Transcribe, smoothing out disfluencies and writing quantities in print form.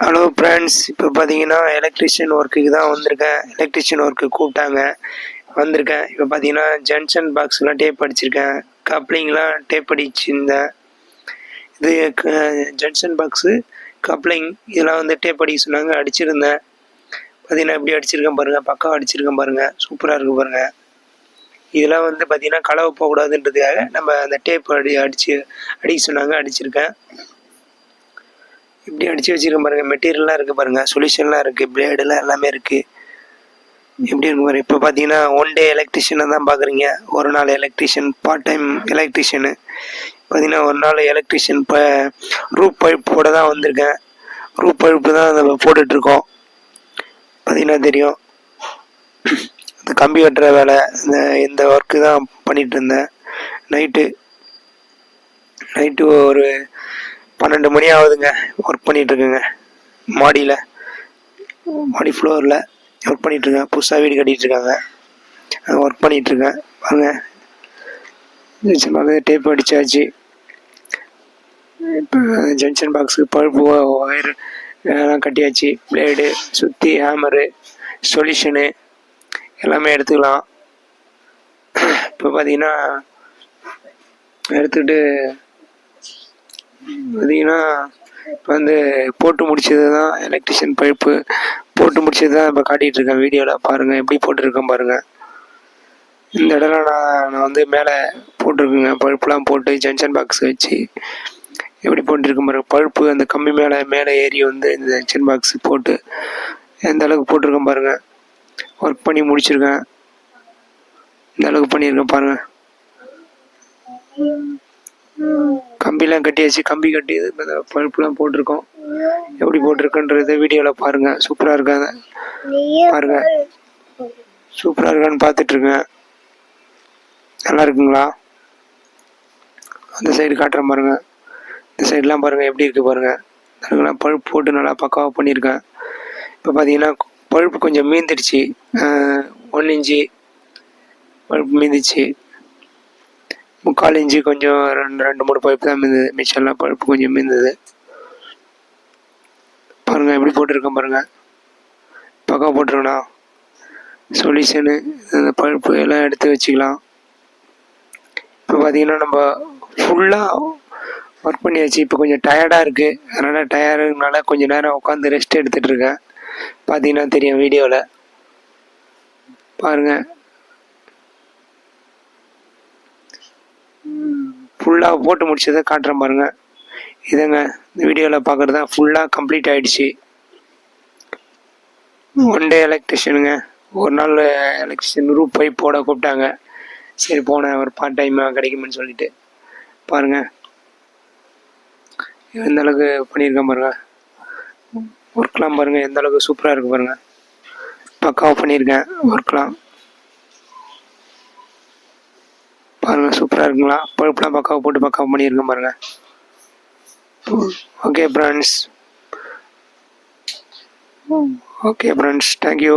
Hello friends, இப்போ பார்த்தீங்கன்னா electrician ஒர்க்குக்கு தான் வந்திருக்கேன். எலக்ட்ரிஷியன் ஒர்க்கு கூப்பிட்டாங்க, வந்திருக்கேன். இப்போ பார்த்தீங்கன்னா ஜங்ஷன் பாக்ஸ்லாம் டேப் அடிச்சிருக்கேன், கப்ளிங்லாம் டேப் அடிச்சிருந்தேன். இது ஜங்ஷன் பாக்ஸு, கப்ளிங் இதெல்லாம் வந்து டேப் அடிக்க சொன்னாங்க, அடிச்சிருந்தேன். பார்த்தீங்கன்னா எப்படி அடிச்சிருக்கேன் பாருங்கள், பக்காவாக அடிச்சிருக்கேன் பாருங்கள், சூப்பராக இருக்குது பாருங்கள். இதெல்லாம் வந்து பார்த்தீங்கன்னா களவு போகக்கூடாதுன்றதுக்காக நம்ம அந்த டேப் அடிக்க சொன்னாங்க, அடிச்சிருக்கேன். இப்படி அடித்து வச்சுருக்கேன் பாருங்கள். மெட்டீரியல்லாம் இருக்குது பாருங்கள், சொல்யூஷன்லாம் இருக்குது, பிளேடுலாம் எல்லாமே இருக்குது. எப்படி இருக்கு பாருங்கள். இப்போ பார்த்தீங்கன்னா ஒன் டே எலக்ட்ரிஷியனை தான் பார்க்குறீங்க. ஒரு நாள் எலக்ட்ரிஷியன், பார்ட் டைம் எலக்ட்ரிஷியனு. பார்த்தீங்கன்னா ஒரு நாள் எலக்ட்ரிஷியன் இப்போ ரூப் பைப் போட தான் வந்திருக்கேன். ரூப் பைப்பு தான் நம்ம போட்டுட்ருக்கோம். பார்த்தீங்கன்னா தெரியும், இந்த கம்பி வெட்டுற வேலை, இந்த ஒர்க்கு தான் பண்ணிகிட்டு இருந்தேன். நைட்டு ஒரு 12 மணி ஆகுதுங்க. ஒர்க் பண்ணிகிட்ருக்குங்க. மாடி ஃப்ளோரில் ஒர்க் பண்ணிகிட்ருக்கேன். புதுசாக வீடு கட்டிகிட்ருக்காங்க, அங்கே ஒர்க் பண்ணிகிட்ருக்கேன். வாங்க, நிச்சயமாக டேப் அடித்தாச்சு. இப்போ ஜங்ஷன் பாக்ஸுக்கு பழுப்பு ஒயர் எல்லாம் கட்டியாச்சு. பிளேடு, சுற்றி, ஹேமரு, சொல்யூஷனு எல்லாமே எடுத்துக்கலாம். இப்போ பார்த்தீங்கன்னா எடுத்துக்கிட்டு பார்த்தீங்கன்னா இப்போ வந்து போட்டு முடிச்சது தான் எலக்ட்ரிஷியன் பைப்பு போட்டு முடிச்சது தான் இப்போ காட்டிகிட்ருக்கேன் வீடியோவில். பாருங்கள் எப்படி போட்டிருக்கேன் பாருங்கள். இந்த இடம்லாம் நான் வந்து மேலே போட்டிருக்குங்க, பழுப்புலாம் போட்டு ஜங்ஷன் பாக்ஸ் வச்சு எப்படி போட்டிருக்கேன் பாருங்கள். பழுப்பு அந்த கம்பி மேலே ஏறி வந்து இந்த ஜங்ஷன் பாக்ஸ் போட்டு எந்த அளவுக்கு போட்டிருக்கேன் பாருங்கள். ஒர்க் பண்ணி முடிச்சிருக்கேன், இந்த அளவுக்கு பண்ணியிருக்கேன் பாருங்கள். கம்பிலாம் கட்டியாச்சு, கம்பி கட்டி பழுப்புலாம் போட்டிருக்கோம். எப்படி போட்டிருக்குன்றது வீடியோவில் பாருங்கள். சூப்பராக இருக்காங்க பாருங்கள், சூப்பராக இருக்கான்னு பார்த்துட்ருக்கேன். நல்லா இருக்குங்களா? அந்த சைடு காட்டுறேன் பாருங்கள். இந்த சைடெலாம் பாருங்கள் எப்படி இருக்குது பாருங்கள். அதுக்கெல்லாம் பழுப்பு போட்டு நல்லா பக்காவாக பண்ணியிருக்கேன். இப்போ பார்த்தீங்கன்னா பழுப்பு கொஞ்சம் மீந்துடுச்சு, 1 இன்ச்சு பழுப்பு மீந்துச்சு. 3/4 இன்ச்சு கொஞ்சம் 2-3 பைப்பு தான் மீந்தது, மிச்சம்லாம் பழுப்பு கொஞ்சம் மீந்தது. பாருங்கள் எப்படி போட்டிருக்கேன் பாருங்கள், பக்கா போட்டிருக்கேண்ணா. சொல்யூஷனு இந்த பழுப்பு எல்லாம் எடுத்து வச்சுக்கலாம். இப்போ பார்த்தீங்கன்னா நம்ம ஃபுல்லாக ஒர்க் பண்ணியாச்சு. இப்போ கொஞ்சம் டயர்டாக இருக்குது, அதனால் டயர்டுனால கொஞ்சம் நேரம் உட்காந்து ரெஸ்ட் எடுத்துகிட்டு இருக்கேன். பார்த்தீங்கன்னா தெரியும் வீடியோவில் பாருங்கள். ஃபுல்லாக போட்டு முடிச்சதை காட்டுறேன் பாருங்கள். இதுங்க இந்த வீடியோவில் பார்க்குறது தான் ஃபுல்லாக கம்ப்ளீட் ஆகிடுச்சு. ஒன் டே எலக்ட்ரிஷியனுங்க. ஒரு நாள் எலக்ட்ரிஷியன் ரூப் பைப் போட கூப்பிட்டாங்க, சரி போனேன், ஒரு பார்ட் டைமாக கிடைக்குமென்னு சொல்லிட்டு. பாருங்கள் எந்த அளவுக்கு பண்ணியிருக்கேன் பாருங்கள். ஒர்க்லாம் பாருங்கள் எந்த அளவுக்கு சூப்பராக இருக்குது பாருங்கள். பக்காவாக பண்ணியிருக்கேன் ஒர்க்லாம் பாருங்கள். சூப்பராக இருக்குங்களா? பழுப்புலாம் பக்காவாக போட்டு பக்காவாக பண்ணியிருக்கேன் பாருங்கள். Okay friends, thank you.